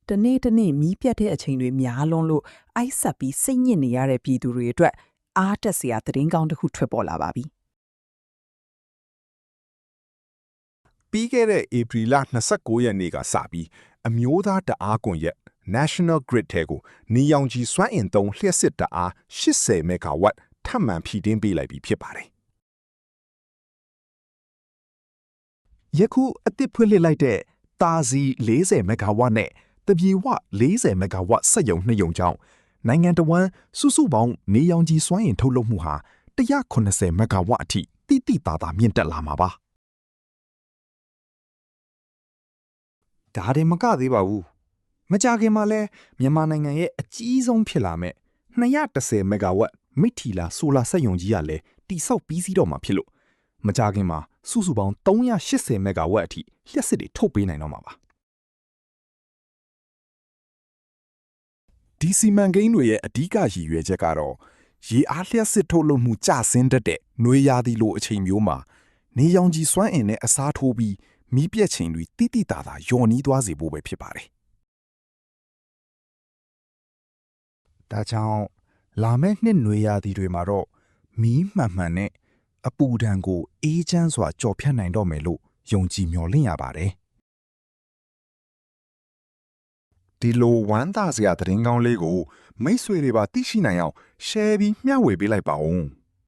တနေ့မီးပြတ်တဲ့အချိန်တွေများလွန်းလို့အိုက်ဆက်ပြီးစိတ်ညစ်နေရတဲ့ပြည်သူတွေအတွက်အားတက်စရာသတင်းကောင်းတစ်ခုထွက်ပေါ်လာပါပြီပြီးခဲ့တဲ့ဧပြီလ29ရက်နေ့ကစပြီးအမျိုးသားတအားကွန်ရက် National Grid ထဲကိုနေရောင်ခြည်စွမ်းအင်သုံးလျှပ်စစ်တအား80 MW ထပ်မံဖြည့်တင်းပေးလိုက်ပြီးဖြစ်ပါတယ်ယခုအသစ်ဖွင့်လှစ်လိုက်တဲ့တာစီ40 MW နဲ့တပြေဝ40 MW စက်ရုံ2ရုံကြောင့်နိုင်ငံတော်ဝန်စုစုပေါင်းနေရောင်ခြည်စွမ်းအင်ထုတ်လုပ်မှုဟာ180 MW အထိတိတိတသာမြင့်တက်လာမှာပါဒါတင်မကသေးပါဘူးမကြခင်မှာလဲမြန်မာနိုင်ငံရဲ့အကြီးဆုံးဖြစ်လာမဲ့210 MW မိထီလာဆိုလာစက်ရုံကြီးကလည်းတိဆောက်ပြီးစီးတော့မှာဖြစ်လို့မကြခင်မှာစုစုပေါင်း380 MW အထိလျှပ်စစ်တွေထုတ်ပေးနိုင်တော့မှာပါဒီစီမံကိန်းတွေရဲ့အဓိကရည်ရွယ်ချက်ကတော့ရေအားလျှပ်စစ်ထုတ်လုပ်မှုကျဆင်းတတ်တဲ့နွေရာသီလိုအချိန်မျိုးမှာနေရောင်ခြည်စွမ်းအင်နဲ့အစားထိုးပြီးမီးပြတ်ချိန်တွေတိတိတသာလျော့နီးသွားစေဖို့ပဲဖြစ်ပါတယ်ဒါကြောင့်လာမယ့်နှစ်နွေရာသီတွေမှာတော့မီးမှန်နဲ့အပူဒဏ်ကိုအေးချမ်းစွာကြော်ဖြတ်နိုင်တော့မယ်လို့ယုံကြည်မျှော်လင့်ရပါတယ်ဒီလိုဝမ်းသာစရာသတင်းကောင်းလေးကိုမိတ်ဆွေတွေပါသိရှိနိုင်အောင် share ပြီးမျှဝေပေးလိုက်ပါဦး